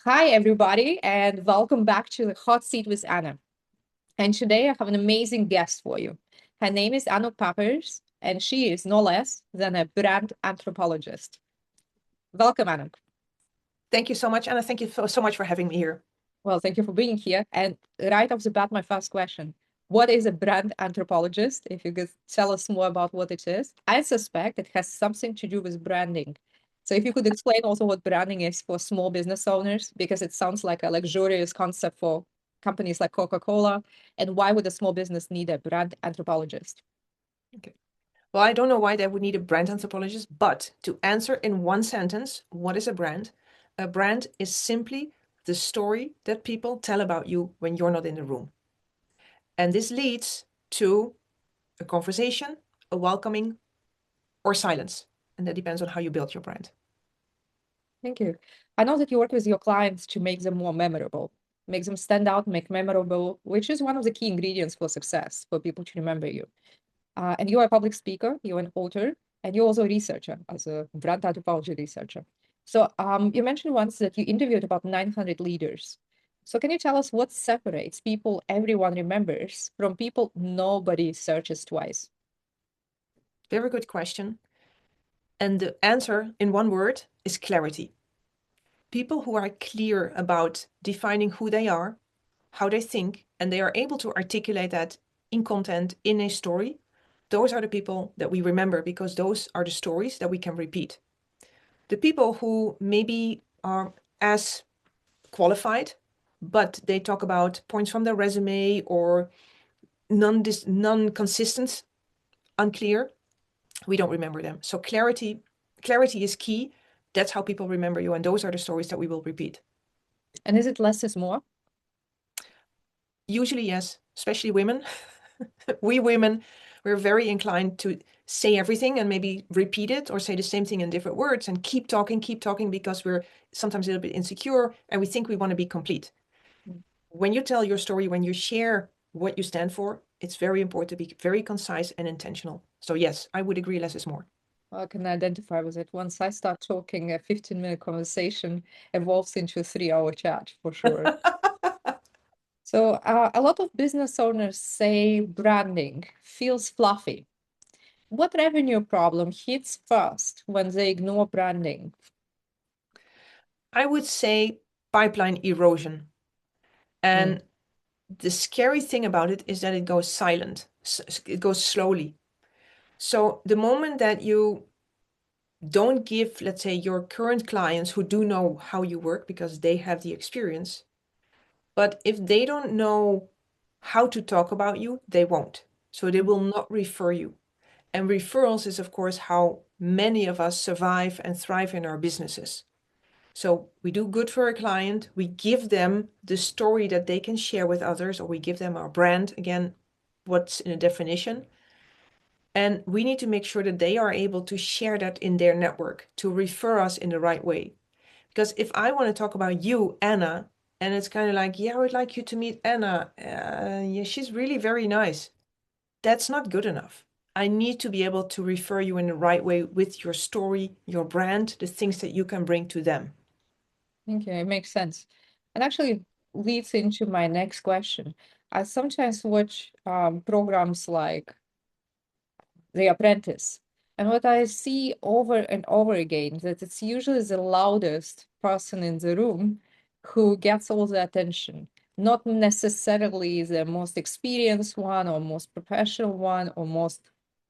Hi, everybody, and welcome back to the Hot Seat with Anna. And today I have an amazing guest for you. Her name is Anouk Pappers, and she is no less than a brand anthropologist. Welcome, Anouk. Thank you so much, Anna. Thank you so much for having me here. Well, thank you for being here. And right off the bat, my first question. What is a brand anthropologist? If you could tell us more about what it is. I suspect it has something to do with branding. So if you could explain also what branding is for small business owners, because it sounds like a luxurious concept for companies like Coca-Cola. And why would a small business need a brand anthropologist? Okay. Well, I don't know why they would need a brand anthropologist, but to answer in one sentence, what is a brand? A brand is simply the story that people tell about you when you're not in the room. And this leads to a conversation, a welcoming, or silence. And that depends on how you build your brand. Thank you. I know that you work with your clients to make them more memorable, make them stand out, make memorable, which is one of the key ingredients for success, for people to remember you. And you're a public speaker, you're an author, and you're also a researcher, as a brand anthropology researcher. So you mentioned once that you interviewed about 900 leaders. So can you tell us what separates people everyone remembers from people nobody searches twice? Very good question. And the answer in one word is clarity. People who are clear about defining who they are, how they think, and they are able to articulate that in content, in a story, those are the people that we remember because those are the stories that we can repeat. The people who maybe are as qualified, but they talk about points from their resume or non-consistent, unclear, we don't remember them. So clarity is key. That's how people remember you, and those are the stories that we will repeat. And is it less is more? Usually, yes, especially women. We women, we're very inclined to say everything and maybe repeat it or say the same thing in different words and keep talking because we're sometimes a little bit insecure and we think we want to be complete. When you tell your story, when you share what you stand for, it's very important to be very concise and intentional. So yes, I would agree, less is more. I can identify with it. Once I start talking, a 15-minute conversation evolves into a 3-hour chat for sure. So a lot of business owners say branding feels fluffy. What revenue problem hits first when they ignore branding? I would say pipeline erosion. Mm. And the scary thing about it is that it goes silent. It goes slowly. So the moment that you don't give, let's say, your current clients who do know how you work because they have the experience, but if they don't know how to talk about you, they won't. So they will not refer you. And referrals is, of course, how many of us survive and thrive in our businesses. So we do good for a client, we give them the story that they can share with others, or we give them our brand, again, what's in a definition. And we need to make sure that they are able to share that in their network to refer us in the right way. Because if I want to talk about you, Anna, and it's kind of like, yeah, I would like you to meet Anna. Yeah, she's really very nice. That's not good enough. I need to be able to refer you in the right way with your story, your brand, the things that you can bring to them. Okay, it makes sense. And actually leads into my next question. I sometimes watch programs like The Apprentice, and what I see over and over again that it's usually the loudest person in the room who gets all the attention, not necessarily the most experienced one or most professional one or most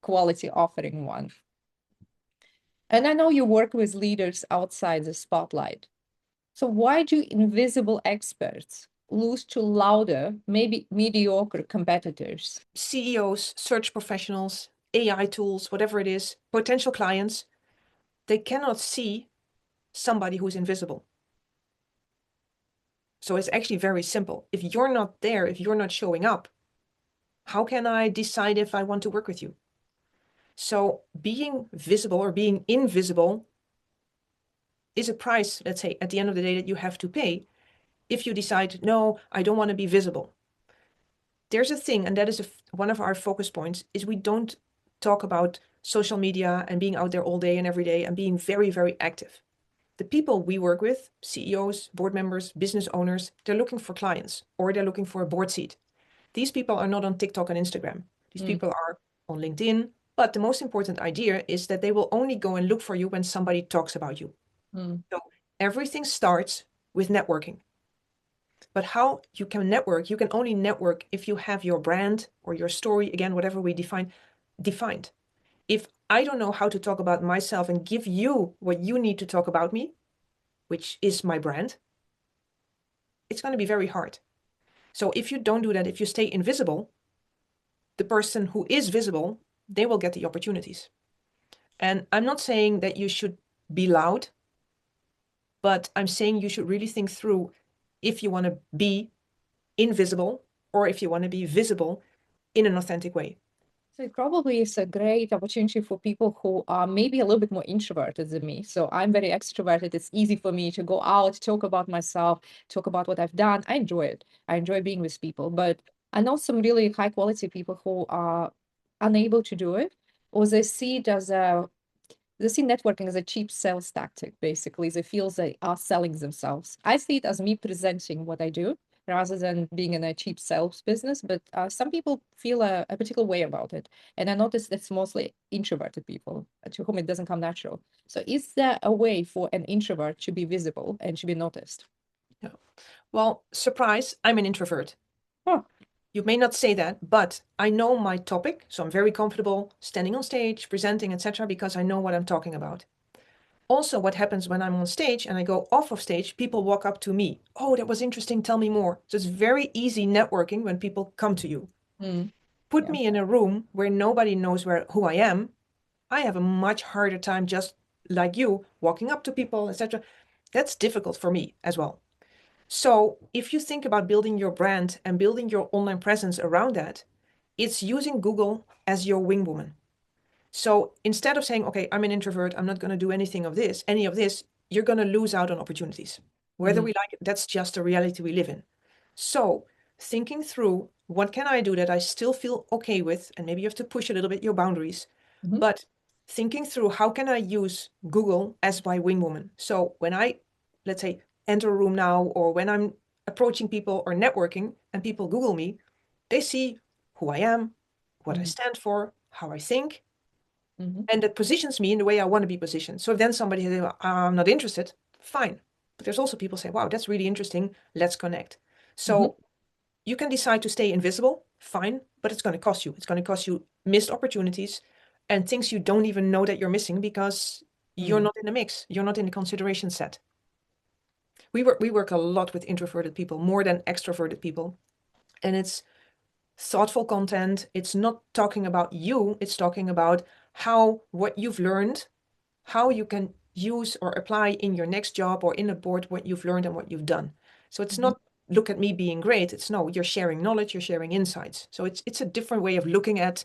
quality offering one. And I know you work with leaders outside the spotlight. So why do invisible experts lose to louder, maybe mediocre competitors? CEOs, search professionals, AI tools, whatever it is, potential clients, they cannot see somebody who's invisible. So it's actually very simple. If you're not there, if you're not showing up, how can I decide if I want to work with you? So being visible or being invisible is a price, let's say, at the end of the day that you have to pay if you decide, no, I don't want to be visible. There's a thing, and that is one of our focus points, is we don't talk about social media and being out there all day and every day and being very, very active. The people we work with, CEOs, board members, business owners, they're looking for clients or they're looking for a board seat. These people are not on TikTok and Instagram. These people are on LinkedIn. But the most important idea is that they will only go and look for you when somebody talks about you. So everything starts with networking. But how you can network, you can only network if you have your brand or your story, again, whatever we defined. If I don't know how to talk about myself and give you what you need to talk about me, which is my brand, it's going to be very hard. So if you don't do that, if you stay invisible, the person who is visible, they will get the opportunities. And I'm not saying that you should be loud, but I'm saying you should really think through if you want to be invisible or if you want to be visible in an authentic way. So it probably is a great opportunity for people who are maybe a little bit more introverted than me. So I'm very extroverted. It's easy for me to go out, talk about myself, talk about what I've done. I enjoy it. I enjoy being with people. But I know some really high quality people who are unable to do it, or they see it as they see networking as a cheap sales tactic, basically. They feel they are selling themselves. I see it as me presenting what I do rather than being in a cheap sales business. But some people feel a particular way about it. And I noticed it's mostly introverted people to whom it doesn't come natural. So is there a way for an introvert to be visible and to be noticed? Yeah. Well, surprise, I'm an introvert. Oh. You may not say that, but I know my topic, so I'm very comfortable standing on stage, presenting, etc., because I know what I'm talking about. Also, what happens when I'm on stage and I go off of stage, people walk up to me. Oh, that was interesting. Tell me more. So it's very easy networking when people come to you. Put me in a room where nobody knows who I am. I have a much harder time, just like you, walking up to people, etc. That's difficult for me as well. So if you think about building your brand and building your online presence around that, it's using Google as your wingwoman. So instead of saying, okay, I'm an introvert, I'm not going to do any of this, you're going to lose out on opportunities. Whether we like it, that's just the reality we live in. So thinking through what can I do that I still feel okay with, and maybe you have to push a little bit your boundaries, but thinking through how can I use Google as my wingwoman. So when I, let's say, enter a room now, or when I'm approaching people or networking and people Google me, they see who I am, what I stand for, how I think, and that positions me in the way I want to be positioned. So if then somebody says, I'm not interested, fine. But there's also people say, wow, that's really interesting. Let's connect. So you can decide to stay invisible, fine, but it's going to cost you. It's going to cost you missed opportunities and things you don't even know that you're missing because you're not in the mix. You're not in the consideration set. We work a lot with introverted people, more than extroverted people. And it's thoughtful content. It's not talking about you. It's talking about what you've learned, how you can use or apply in your next job or in a board what you've learned and what you've done. So it's not look at me being great. It's no, you're sharing knowledge, you're sharing insights. So it's a different way of looking at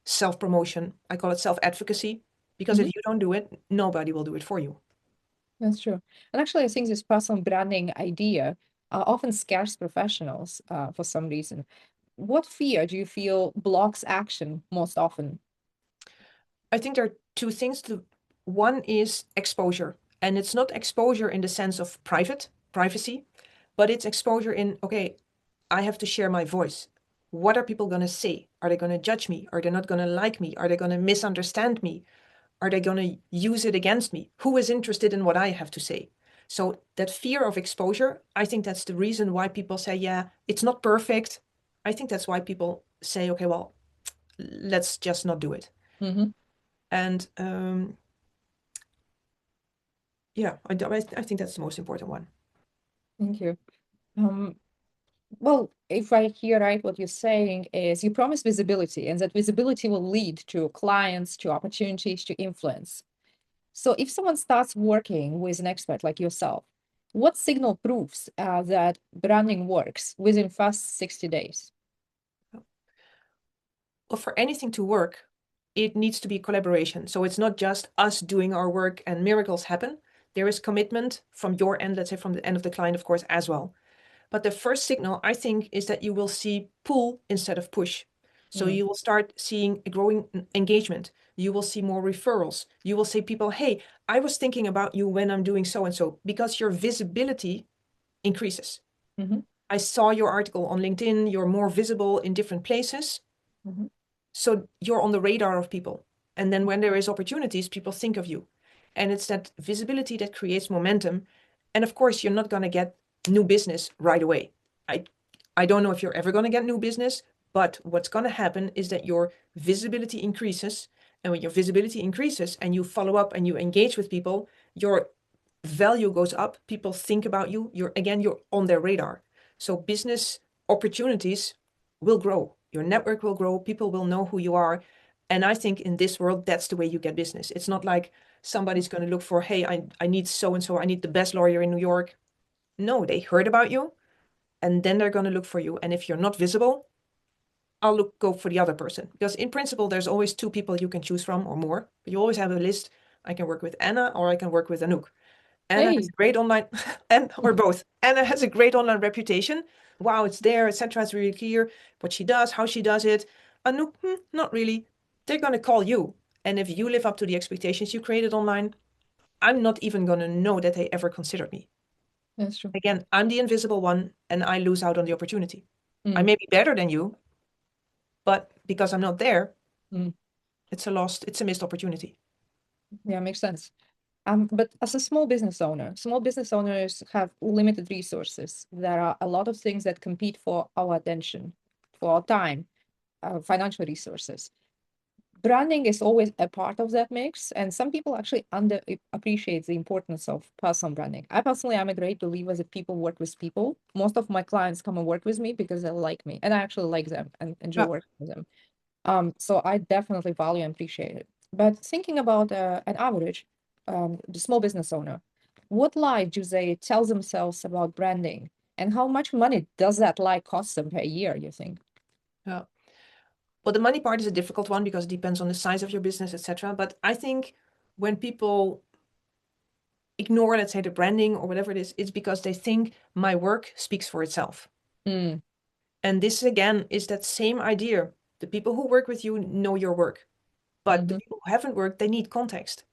self-promotion. I call it self-advocacy, because if you don't do it, nobody will do it for you. That's true. And actually, I think this personal branding idea often scares professionals for some reason. What fear do you feel blocks action most often? I think there are two things. One is exposure, and it's not exposure in the sense of privacy, but it's exposure in, okay, I have to share my voice. What are people going to say? Are they going to judge me? Are they not going to like me? Are they going to misunderstand me? Are they going to use it against me? Who is interested in what I have to say? So that fear of exposure, I think that's the reason why people say, yeah, it's not perfect. I think that's why people say, okay, well, let's just not do it. And yeah, I think that's the most important one. Thank you. Well, if I hear right, what you're saying is you promise visibility, and that visibility will lead to clients, to opportunities, to influence. So if someone starts working with an expert like yourself, what signal proves that branding works within first 60 days? Well, for anything to work, it needs to be collaboration. So it's not just us doing our work and miracles happen. There is commitment from your end, let's say from the end of the client, of course, as well. But the first signal, I think, is that you will see pull instead of push. So you will start seeing a growing engagement. You will see more referrals. You will say people, hey, I was thinking about you when I'm doing so and so, because your visibility increases. Mm-hmm. I saw your article on LinkedIn. You're more visible in different places. Mm-hmm. So you're on the radar of people. And then when there is opportunities, people think of you. And it's that visibility that creates momentum. And of course, you're not going to get new business right away. I don't know if you're ever going to get new business, but what's going to happen is that your visibility increases. And when your visibility increases and you follow up and you engage with people, your value goes up. People think about you. You're on their radar. So business opportunities will grow. Your network will grow. People will know who you are. And I think in this world, that's the way you get business. It's not like somebody's going to look for, hey, I need so and so. I need the best lawyer in New York. No, they heard about you and then they're going to look for you. And if you're not visible, go for the other person. Because in principle, there's always two people you can choose from or more. But you always have a list. I can work with Anna or I can work with Anouk. Anna has Hey, a great online, and or both. Anna has a great online reputation. Wow, it's there, etc. It's really clear what she does, how she does it. Anouk, not really. They're gonna call you, and if you live up to the expectations you created online, I'm not even gonna know that they ever considered me. that's true. Again, I'm the invisible one, and I lose out on the opportunity. I Mm, may be better than you, but because I'm not there, mm. it's a missed opportunity. Yeah, makes sense. But as a small business owners have limited resources. There are a lot of things that compete for our attention, for our time, financial resources. Branding is always a part of that mix, and some people actually under appreciate the importance of personal branding. I personally am a great believer that people work with people. Most of my clients come and work with me because they like me, and I actually like them and enjoy Yeah. working with them. So I definitely value and appreciate it. But thinking about an average, the small business owner, what lie do they tell themselves about branding, and how much money does that lie cost them per year, you think? Yeah. Well, the money part is a difficult one because it depends on the size of your business, etc. But I think when people ignore, let's say, the branding or whatever it is, it's because they think my work speaks for itself. Mm, And this again is that same idea. The people who work with you know your work, but the mhm, people who haven't worked, they need context.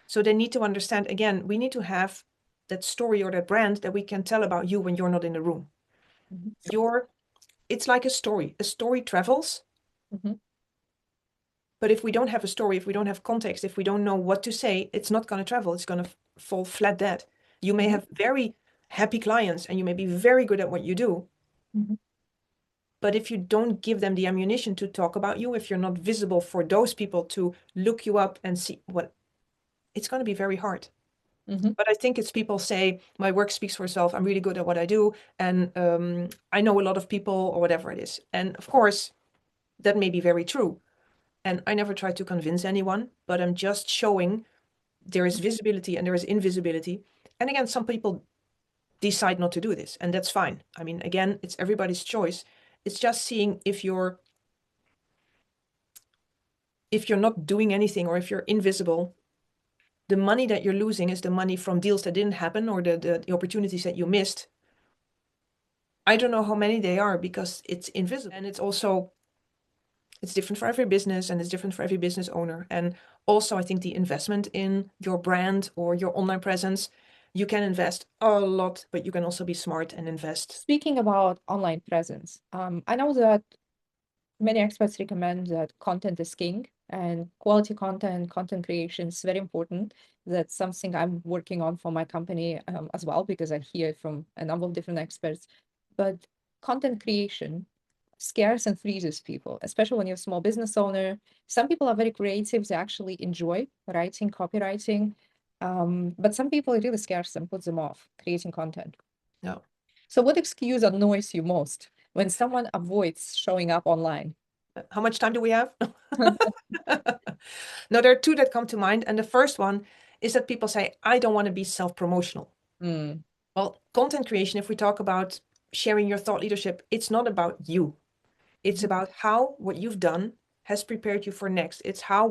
So they need to understand, again, we need to have that story or that brand that we can tell about you when you're not in the room. mhm, It's like a story. A story travels, mhm, but if we don't have a story, if we don't have context, if we don't know what to say, it's not going to travel. It's going to fall flat dead. You may mhm, have very happy clients and you may be very good at what you do. mhm, But if you don't give them the ammunition to talk about you, if you're not visible for those people to look you up and see what, it's going to be very hard. mhm, But I think it's people say, my work speaks for itself. I'm really good at what I do. And I know a lot of people or whatever it is. And of course, that may be very true. And I never try to convince anyone, but I'm just showing there is visibility and there is invisibility. And again, some people decide not to do this, and that's fine. I mean, again, it's everybody's choice. It's just seeing if you're not doing anything or if you're invisible, the money that you're losing is the money from deals that didn't happen or the opportunities that you missed. I don't know how many they are because it's invisible. And it's different for every business and it's different for every business owner. And also, I think the investment in your brand or your online presence, you can invest a lot, but you can also be smart and invest. Speaking about online presence, I know that many experts recommend that content is king and quality content, content creation is very important. That's something I'm working on for my company as well, because I hear it from a number of different experts. But content creation scares and freezes people, especially when you're a small business owner. Some people are very creative, they actually enjoy writing, copywriting. But some people it really scares them, puts them off creating content. Yeah. So what excuse annoys you most when someone avoids showing up online? How much time do we have? No, there are two that come to mind. And the first one is that people say, I don't want to be self-promotional. Mm, Well, content creation, if we talk about sharing your thought leadership, it's not about you. It's mhm, about how what you've done has prepared you for next. It's how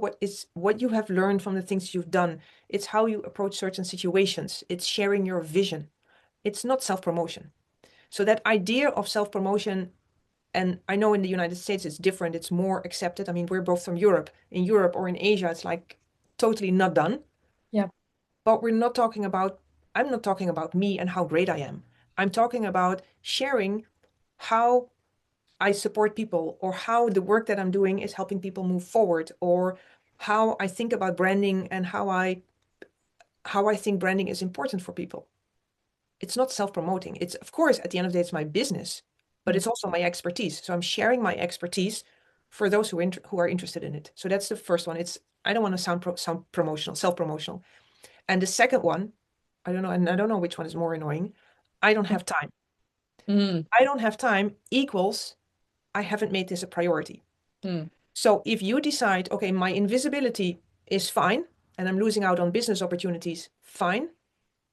what you have learned from the things you've done. It's how you approach certain situations. It's sharing your vision. It's not self-promotion. So that idea of self-promotion And I know in the United States it's different, it's more accepted. I mean, we're both from Europe. In Europe or in Asia, it's like totally not done. Yeah. But I'm not talking about me and how great I am. I'm talking about sharing how I support people, or how the work that I'm doing is helping people move forward, or how I think about branding and how I think branding is important for people. It's not self-promoting. It's, of course, at the end of the day, it's my business, but Mm. it's also my expertise. So I'm sharing my expertise for those who are interested in it. So that's the first one. I don't want to sound promotional, self-promotional. And the second one, I don't know, and I don't know which one is more annoying. I don't have time. Mm. I don't have time equals I haven't made this a priority. Mm. So if you decide, okay, my invisibility is fine and I'm losing out on business opportunities, fine.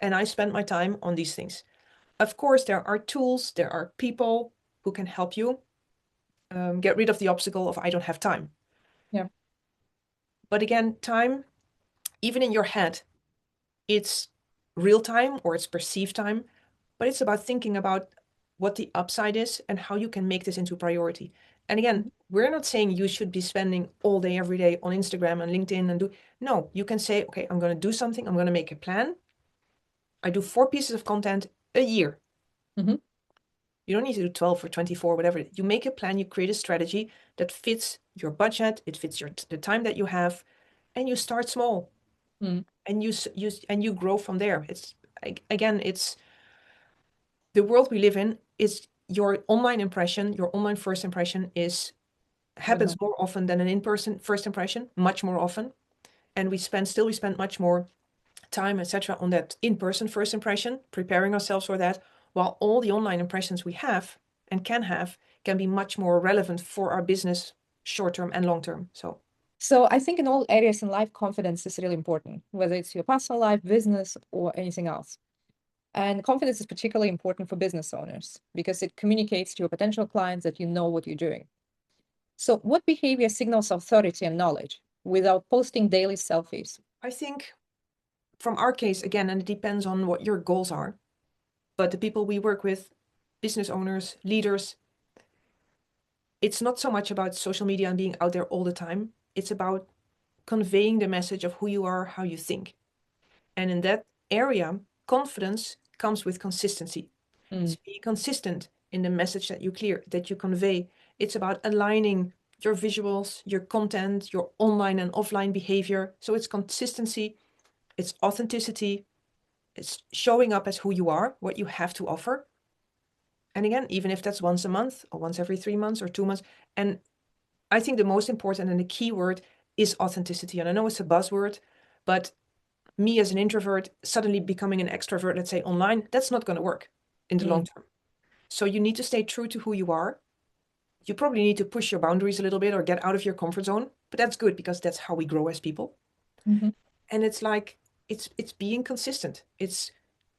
And I spend my time on these things. Of course, there are tools, there are people who can help you get rid of the obstacle of I don't have time. Yeah. But again, time, even in your head, it's real time or it's perceived time, but it's about thinking about what the upside is and how you can make this into a priority. And again, Mhm. we're not saying you should be spending all day, every day on Instagram and LinkedIn and no, you can say, okay, I'm going to do something. I'm going to make a plan. I do 4 pieces of content a year. Mhm. You don't need to do 12 or 24, whatever. You make a plan, you create a strategy that fits your budget, it fits the time that you have, and you start small Mm. and you grow from there. Again, it's the world we live in is your online impression, your online first impression Good happens man. more often than an in-person first impression, much more often. And we spend much more time, etc., on that in-person first impression, preparing ourselves for that, while all the online impressions we have and can be much more relevant for our business short term and long term. So I think in all areas in life, confidence is really important, whether it's your personal life, business, or anything else. And confidence is particularly important for business owners because it communicates to your potential clients that you know what you're doing. So what behavior signals authority and knowledge without posting daily selfies? I think from our case, again, and it depends on what your goals are, but the people we work with, business owners, leaders, it's not so much about social media and being out there all the time. It's about conveying the message of who you are, how you think. And in that area, confidence comes with consistency. Mm. So be consistent in the message that you convey. It's about aligning your visuals, your content, your online and offline behavior. So it's consistency, it's authenticity, it's showing up as who you are, what you have to offer. And again, even if that's once a month or once every 3 months or 2 months. And I think the most important and the key word is authenticity. And I know it's a buzzword, but me as an introvert suddenly becoming an extrovert, let's say online, that's not going to work in the long Mm. term. So you need to stay true to who you are. You probably need to push your boundaries a little bit or get out of your comfort zone, but that's good because that's how we grow as people. Mhm. And it's like it's being consistent. It's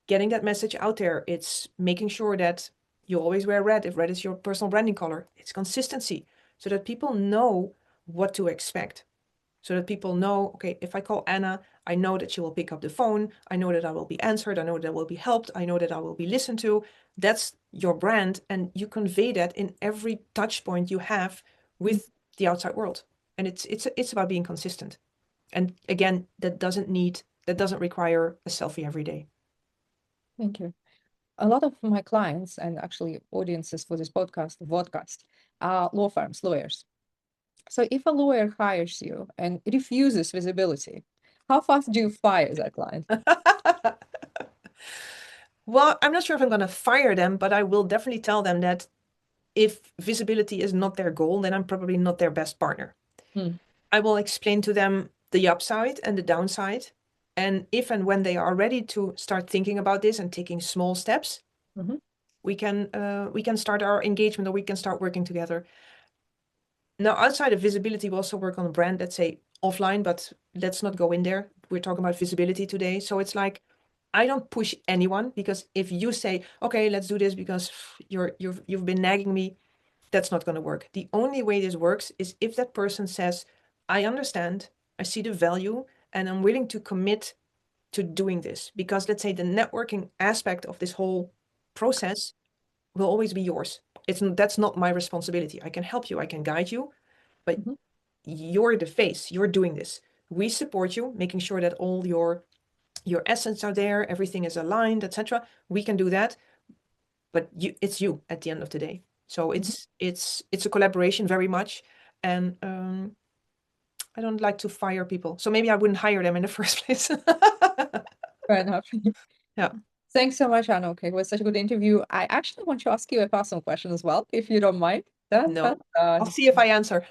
getting that message out there. It's making sure that you always wear red if red is your personal branding color. It's consistency so that people know what to expect. So that people know, okay, if I call Anna, I know that she will pick up the phone. I know that I will be answered. I know that I will be helped. I know that I will be listened to. That's your brand. And you convey that in every touch point you have Mm. with the outside world. And it's about being consistent. And again, that doesn't require a selfie every day. Thank you. A lot of my clients and actually audiences for this podcast are law firms, lawyers. So if a lawyer hires you and refuses visibility, how fast do you fire that client? Well, I'm not sure if I'm going to fire them, but I will definitely tell them that if visibility is not their goal, then I'm probably not their best partner. Mm. I will explain to them the upside and the downside. And if and when they are ready to start thinking about this and taking small steps, Mhm. we can start our engagement or we can start working together. Now, outside of visibility, we also work on a brand, let's say offline, but let's not go in there. We're talking about visibility today. So it's like I don't push anyone because if you say, okay, let's do this because you've been nagging me, that's not going to work. The only way this works is if that person says, I understand, I see the value, and I'm willing to commit to doing this. Because let's say the networking aspect of this whole process will always be yours. that's not my responsibility. I can help you, I can guide you, but Mhm. you're the face, you're doing this. We support you, making sure that all your assets are there, everything is aligned, etc. We can do that, but it's you at the end of the day. So Mhm. it's a collaboration very much, and I don't like to fire people, so maybe I wouldn't hire them in the first place. Fair enough. Yeah, Thanks so much, Anouk. It was such a good interview. I actually want to ask you a personal question as well, if you don't mind. no, I'll see if I answer.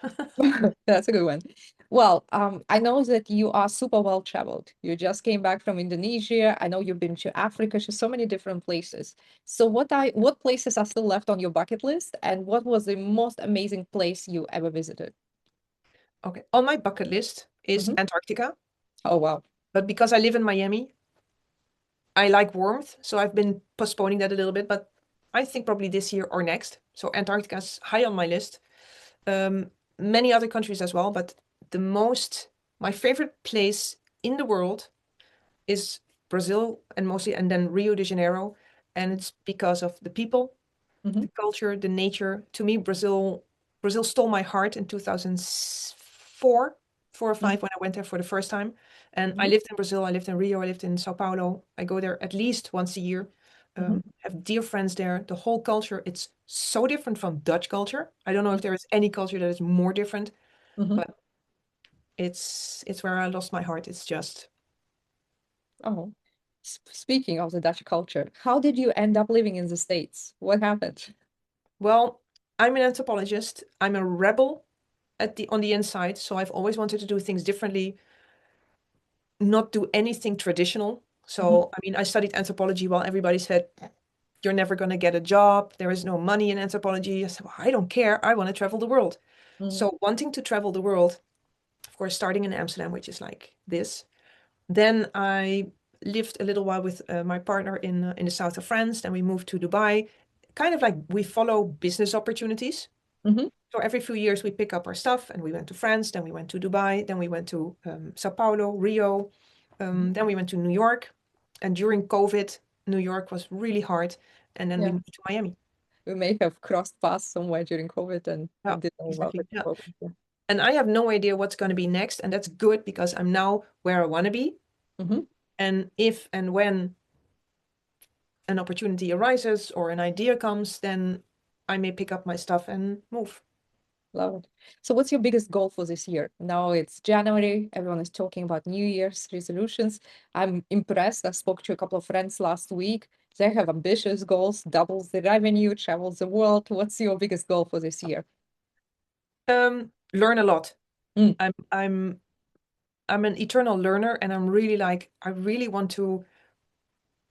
That's a good one. Well, I know that you are super well traveled. You just came back from Indonesia. I know you've been to Africa, to so many different places. So what places are still left on your bucket list, and what was the most amazing place you ever visited? Okay, on my bucket list is Hmm. Antarctica, Oh, wow. but because I live in Miami, I like warmth, so I've been postponing that a little bit, but I think probably this year or next. So Antarctica is high on my list. Um, Many other countries as well, but my favorite place in the world is Brazil, and mostly, and then Rio de Janeiro. And it's because of the people, Hmm. the culture, the nature. To me, Brazil stole my heart in 2004, 4 or 5, when I went there for the first time. And I Hmm. lived in Brazil, I lived in Rio, I lived in Sao Paulo. I go there at least once a year. Hmm. Have dear friends there. The whole culture, it's so different from Dutch culture. I don't know if there is any culture that is more different, Hmm. but it's where I lost my heart. It's just, Oh, speaking of the Dutch culture, how did you end up living in the States? What happened? well, I'm an anthropologist. I'm a rebel on the inside, so I've always wanted to do things differently, not do anything traditional. Hmm. So, I mean, I studied anthropology while everybody said, you're never going to get a job. There is no money in anthropology. I said, well, I don't care. I want to travel the world. Hmm. So, wanting to travel the world, of course, starting in Amsterdam, which is like this. Then I lived a little while with my partner in the south of France. Then we moved to Dubai. Kind of like we follow business opportunities. Hmm. So every few years we pick up our stuff and we went to France, then we went to Dubai, then we went to Sao Paulo, Rio, then we went to New York. And during COVID, New York was really hard. And then we Yeah, moved to Miami. we may have crossed paths somewhere during COVID and Yeah, didn't know about exactly. it. Yeah. Yeah. And I have no idea what's going to be next. And that's good because I'm now where I want to be. Hmm. And if and when an opportunity arises or an idea comes, then I may pick up my stuff and move. Love it. So what's your biggest goal for this year? Now it's January. Everyone is talking about New Year's resolutions. I'm impressed. I spoke to a couple of friends last week. They have ambitious goals, doubles the revenue, travels the world. What's your biggest goal for this year? Learn a lot. Mm. I'm I'm I'm an eternal learner, and I'm really like, I really want to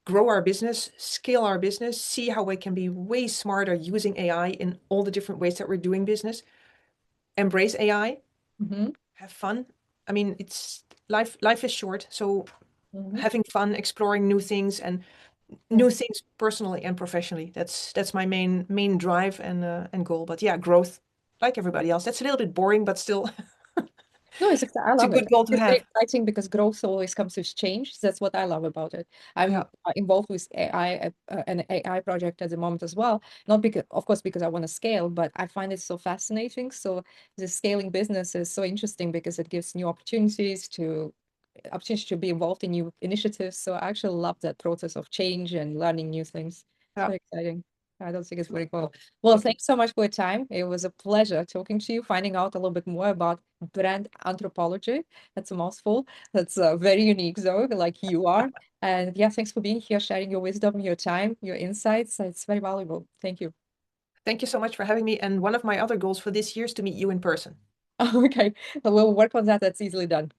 grow our business, scale our business, see how we can be way smarter using AI in all the different ways that we're doing business. Embrace AI, Hmm. have fun. I mean, it's life is short, so Hmm. having fun, exploring new things and Yeah. new things personally and professionally. That's my main drive and goal. But yeah, growth, like everybody else. That's a little bit boring, but still, No, I it's a love it. good goal to It's very have. exciting because growth always comes with change. That's what I love about it. Yeah, I'm involved with AI, an AI project at the moment as well. Not because, of course, because I want to scale, but I find it so fascinating. So the scaling business is so interesting because it gives new opportunity to be involved in new initiatives. So I actually love that process of change and learning new things. It's yeah. very exciting. I don't think it's very cool. Well, thanks so much for your time. It was a pleasure talking to you, finding out a little bit more about brand anthropology. That's a mouthful. That's very unique, though, like you are. And yeah, thanks for being here, sharing your wisdom, your time, your insights. It's very valuable. Thank you. Thank you so much for having me. And one of my other goals for this year is to meet you in person. Okay, we'll work on that. That's easily done.